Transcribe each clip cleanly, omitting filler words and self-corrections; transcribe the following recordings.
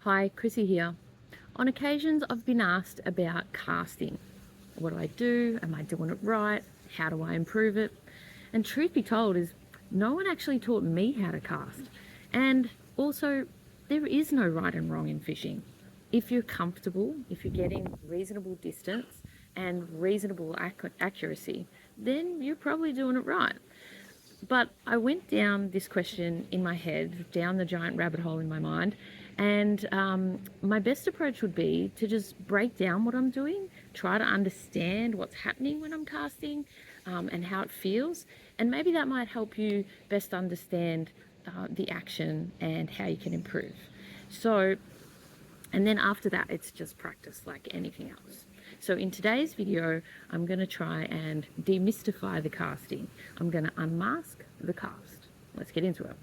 Hi, Chrissy here. On occasions, I've been asked about casting. What do I do? Am I doing it right? How do I improve it? And truth be told is no one actually taught me how to cast. And also, there is no right and wrong in fishing. If you're comfortable, if you're getting reasonable distance and reasonable accuracy, then you're probably doing it right. But I went down this question in my head, down the giant rabbit hole in my mind, and my best approach would be to just break down what I'm doing, try to understand what's happening when I'm casting, and how it feels, and maybe that might help you best understand the action and how you can improve. So, and then after that, it's just practice like anything else. So in today's video, I'm going to try and demystify the casting. I'm going to unmask the cast. Let's get into it.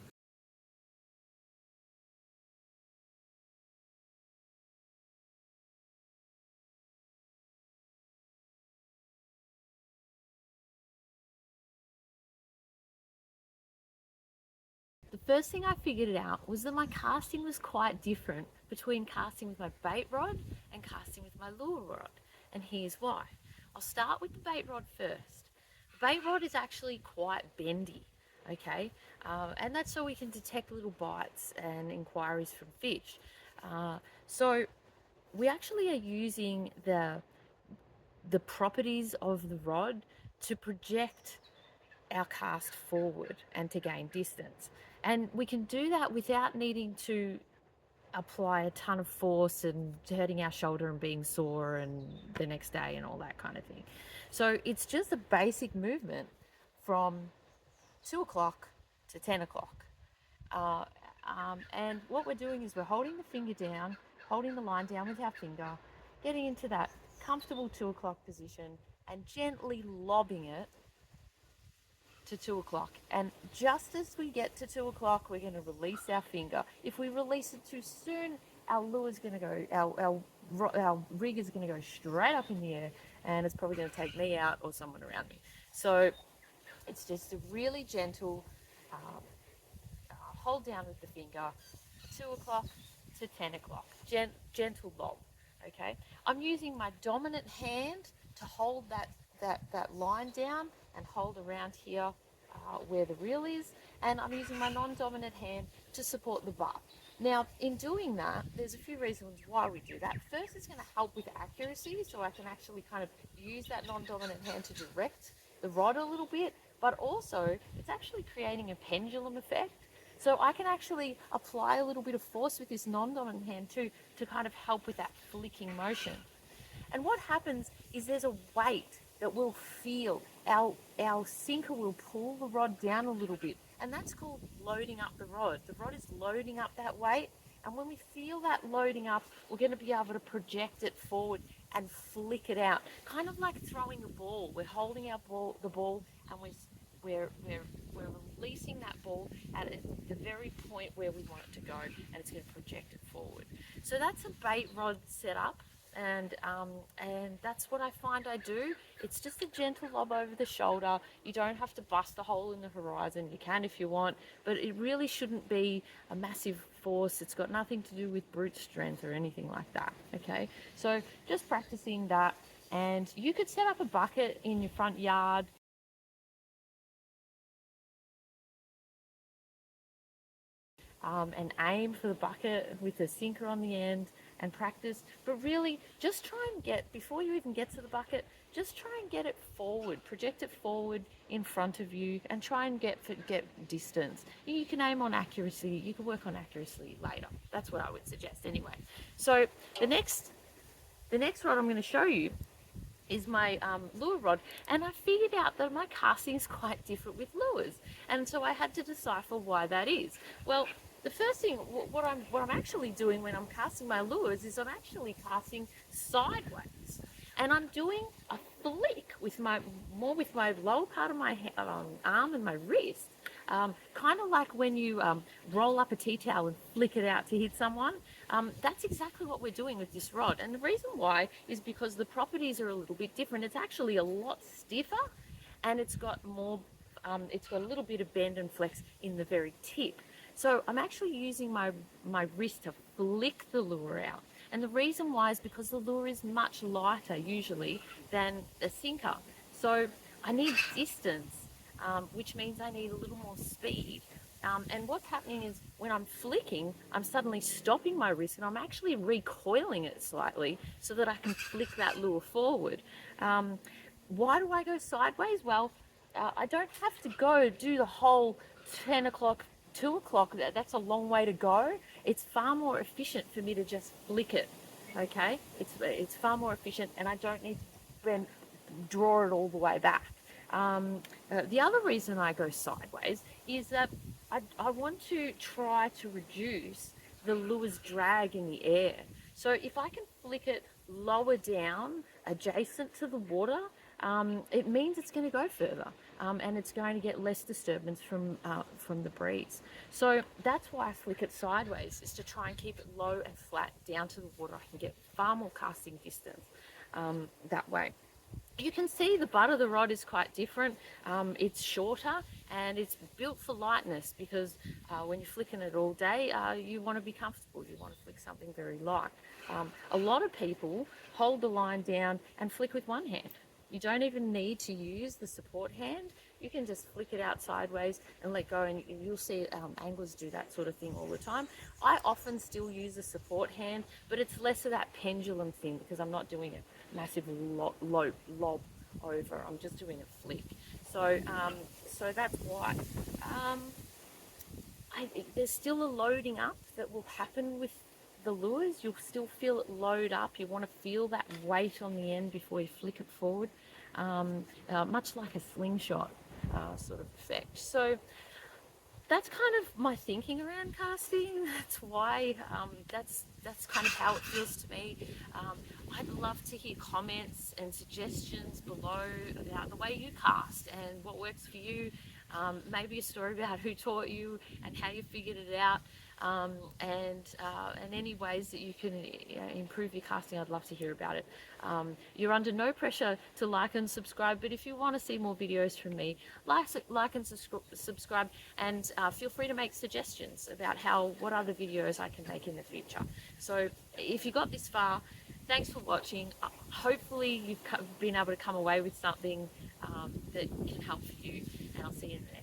The first thing I figured out was that my casting was quite different between casting with my bait rod and casting with my lure rod. And here's why. I'll start with the bait rod first. The bait rod is actually quite bendy, okay? And that's so we can detect little bites and inquiries from fish. So we actually are using the properties of the rod to project our cast forward and to gain distance. And we can do that without needing to apply a ton of force and hurting our shoulder and being sore and the next day and all that kind of thing. So it's just a basic movement from 2 o'clock to 10 o'clock. And what we're doing is we're holding the finger down, holding the line down with our finger, getting into that comfortable 2 o'clock position and gently lobbing it to 2 o'clock. And just as we get to 2 o'clock, we're going to release our finger. If we release it too soon, our lure's going to go, our rig is going to go straight up in the air, and it's probably going to take me out or someone around me. So it's just a really gentle hold down with the finger, 2 o'clock to 10 o'clock, gentle lob. Okay, I'm using my dominant hand to hold that line down and hold around here where the reel is, and I'm using my non-dominant hand to support the bar. Now, in doing that, there's a few reasons why we do that. First, it's going to help with accuracy, so I can actually kind of use that non-dominant hand to direct the rod a little bit, but also it's actually creating a pendulum effect. So I can actually apply a little bit of force with this non-dominant hand too to kind of help with that flicking motion. And what happens is there's a weight that we'll feel. Our sinker will pull the rod down a little bit, and that's called loading up the rod. The rod is loading up that weight, and when we feel that loading up, we're going to be able to project it forward and flick it out, kind of like throwing a ball. We're holding the ball, and we're releasing that ball at the very point where we want it to go, and it's going to project it forward. So that's a bait rod setup, and that's what I find I do. It's just a gentle lob over the shoulder. You don't have to bust a hole in the horizon. You can if you want, but it really shouldn't be a massive force. It's got nothing to do with brute strength or anything like that. Okay, so just practicing that. And you could set up a bucket in your front yard. And aim for the bucket with a sinker on the end and practice. But really, just try and get, before you even get to the bucket, just try and get it forward, project it forward in front of you, and try and get distance. You can aim on accuracy, you can work on accuracy later. That's what I would suggest anyway. So the next rod I'm going to show you is my lure rod, and I figured out that my casting is quite different with lures, and so I had to decipher why that is. Well, the first thing, what I'm actually doing when I'm casting my lures is I'm actually casting sideways, and I'm doing a flick with my lower part of my arm and my wrist, kind of like when you roll up a tea towel and flick it out to hit someone. That's exactly what we're doing with this rod, and the reason why is because the properties are a little bit different. It's actually a lot stiffer, and it's got more it's got a little bit of bend and flex in the very tip. So I'm actually using my wrist to flick the lure out. And the reason why is because the lure is much lighter usually than a sinker. So I need distance, which means I need a little more speed. And what's happening is when I'm flicking, I'm suddenly stopping my wrist and I'm actually recoiling it slightly so that I can flick that lure forward. Why do I go sideways? Well, I don't have to go do the whole 10 o'clock, 2 o'clock. That's a long way to go. It's far more efficient for me to just flick it. Okay, it's far more efficient, and I don't need to draw it all the way back. The other reason I go sideways is that I want to try to reduce the lure's drag in the air. So if I can flick it lower down, adjacent to the water, it means it's going to go further, and it's going to get less disturbance from the breeze. So that's why I flick it sideways, is to try and keep it low and flat down to the water. I can get far more casting distance that way. You can see the butt of the rod is quite different. It's shorter and it's built for lightness because when you're flicking it all day, you want to be comfortable. You want to flick something very light. A lot of people hold the line down and flick with one hand. You don't even need to use the support hand. You can just flick it out sideways and let go, and you'll see anglers do that sort of thing all the time. I often still use a support hand, but it's less of that pendulum thing because I'm not doing a massive lob over. I'm just doing a flick. So that's why. There's still a loading up that will happen with the lures. You'll still feel it load up. You want to feel that weight on the end before you flick it forward, much like a slingshot sort of effect. So that's kind of my thinking around casting. That's why that's kind of how it feels to me. I'd love to hear comments and suggestions below about the way you cast and what works for you. Maybe a story about who taught you and how you figured it out, and any ways that you can improve your casting. I'd love to hear about it. You're under no pressure to like and subscribe, but if you want to see more videos from me, like and subscribe, and feel free to make suggestions about what other videos I can make in the future. So if you got this far, thanks for watching. Hopefully you've been able to come away with something that can help you, and I'll see you in the next.